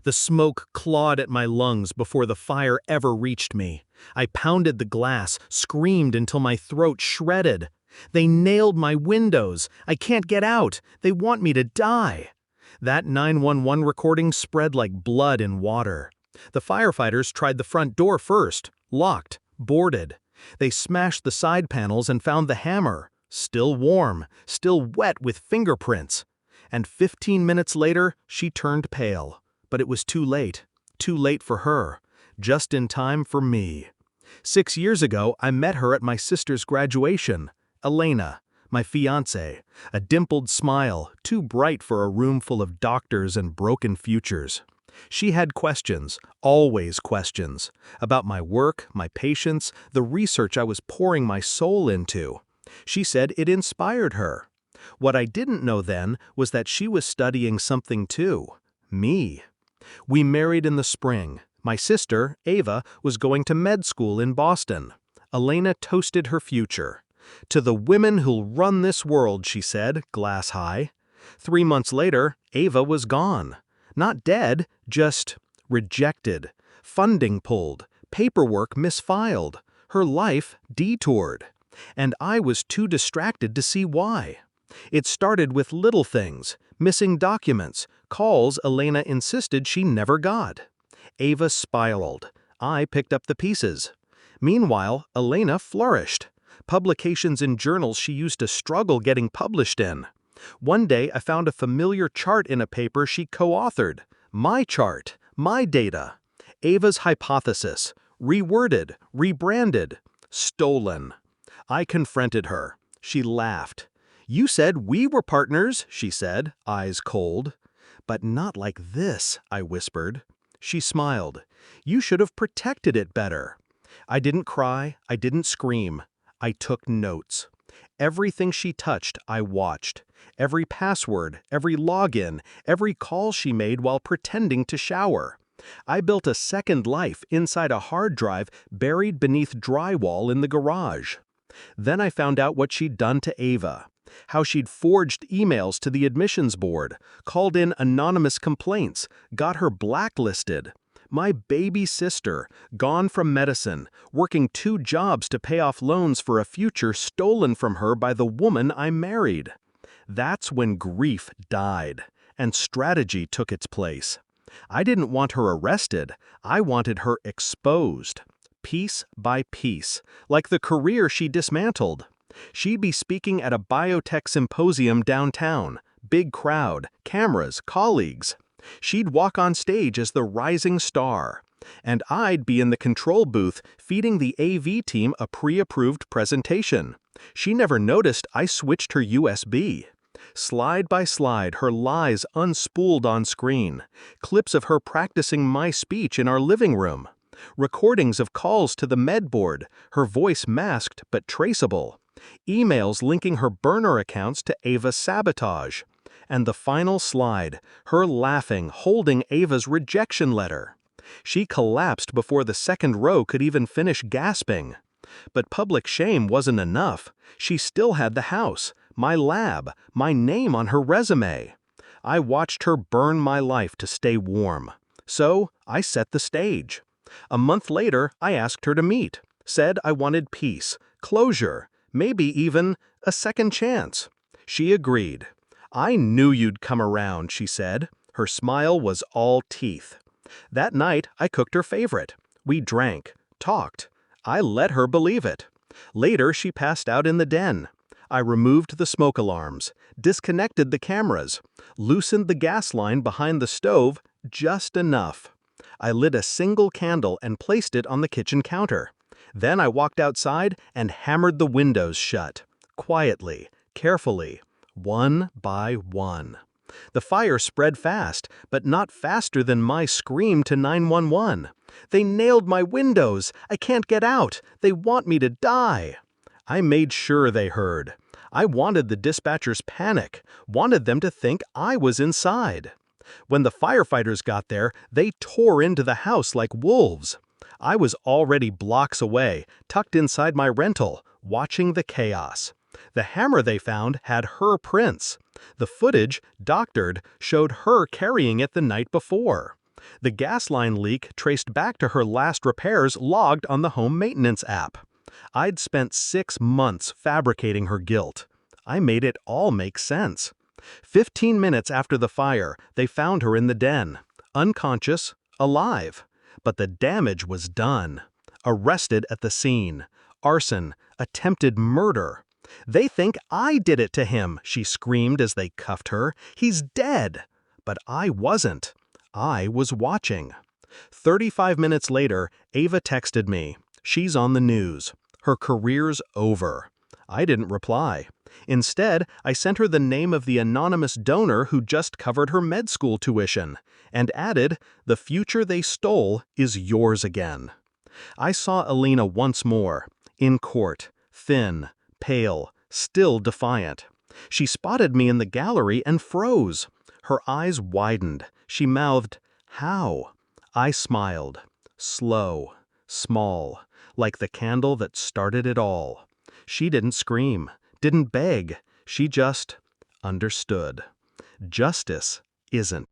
The smoke clawed at my lungs before the fire ever reached me. I pounded the glass, screamed until my throat shredded. They nailed my windows. I can't get out. They want me to die. That 911 recording spread like blood in water. The firefighters tried the front door first, locked, boarded. They smashed the side panels and found the hammer, still warm, still wet with fingerprints. And 15 minutes later, she turned pale. But it was too late for her, just in time for me. 6 years ago, I met her at my sister's graduation. Elena, my fiancée, a dimpled smile, too bright for a room full of doctors and broken futures. She had questions, always questions, about my work, my patients, the research I was pouring my soul into. She said it inspired her. What I didn't know then was that she was studying something too, me. We married in the spring. My sister, Ava, was going to med school in Boston. Elena toasted her future. "To the women who'll run this world," she said, glass high. 3 months later, Ava was gone. Not dead, just rejected, funding pulled, paperwork misfiled, her life detoured. And I was too distracted to see why. It started with little things, missing documents, calls Elena insisted she never got. Ava spiraled. I picked up the pieces. Meanwhile, Elena flourished. Publications in journals she used to struggle getting published in. One day I found a familiar chart in a paper she co-authored. My chart, my data. Ava's hypothesis, reworded, rebranded, stolen. I confronted her. She laughed. "You said we were partners," she said, eyes cold. "But not like this," I whispered. She smiled. "You should have protected it better." I didn't cry, I didn't scream. I took notes. Everything she touched, I watched. Every password, every login, every call she made while pretending to shower. I built a second life inside a hard drive buried beneath drywall in the garage. Then I found out what she'd done to Ava. How she'd forged emails to the admissions board, called in anonymous complaints, got her blacklisted. My baby sister, gone from medicine, working 2 jobs to pay off loans for a future stolen from her by the woman I married. That's when grief died, and strategy took its place. I didn't want her arrested, I wanted her exposed. Piece by piece, like the career she dismantled. She'd be speaking at a biotech symposium downtown, big crowd, cameras, colleagues. She'd walk on stage as the rising star, and I'd be in the control booth feeding the AV team a pre-approved presentation. She never noticed I switched her USB. Slide by slide, her lies unspooled on screen, clips of her practicing my speech in our living room, recordings of calls to the med board, her voice masked but traceable, emails linking her burner accounts to Ava's sabotage. And the final slide, her laughing, holding Ava's rejection letter. She collapsed before the second row could even finish gasping. But public shame wasn't enough. She still had the house, my lab, my name on her resume. I watched her burn my life to stay warm. So I set the stage. A month later, I asked her to meet. Said I wanted peace, closure, maybe even a second chance. She agreed. "I knew you'd come around," she said. Her smile was all teeth. That night, I cooked her favorite. We drank, talked. I let her believe it. Later, she passed out in the den. I removed the smoke alarms, disconnected the cameras, loosened the gas line behind the stove just enough. I lit a single candle and placed it on the kitchen counter. Then I walked outside and hammered the windows shut, quietly, carefully. One by one. The fire spread fast, but not faster than my scream to 911. "They nailed my windows! I can't get out! They want me to die!" I made sure they heard. I wanted the dispatchers panic, wanted them to think I was inside. When the firefighters got there, they tore into the house like wolves. I was already blocks away, tucked inside my rental, watching the chaos. The hammer they found had her prints. The footage, doctored, showed her carrying it the night before. The gas line leak traced back to her last repairs logged on the home maintenance app. I'd spent 6 months fabricating her guilt. I made it all make sense. 15 minutes after the fire, they found her in the den, unconscious, alive. But the damage was done. Arrested at the scene. Arson, attempted murder. "They think I did it to him," she screamed as they cuffed her. "He's dead." But I wasn't. I was watching. 35 minutes later, Ava texted me. She's on the news. Her career's over. I didn't reply. Instead, I sent her the name of the anonymous donor who just covered her med school tuition, and added, "The future they stole is yours again." I saw Alina once more, in court, thin, pale, still defiant. She spotted me in the gallery and froze. Her eyes widened. She mouthed, "How?" I smiled. Slow, small, like the candle that started it all. She didn't scream, didn't beg. She just understood. Justice isn't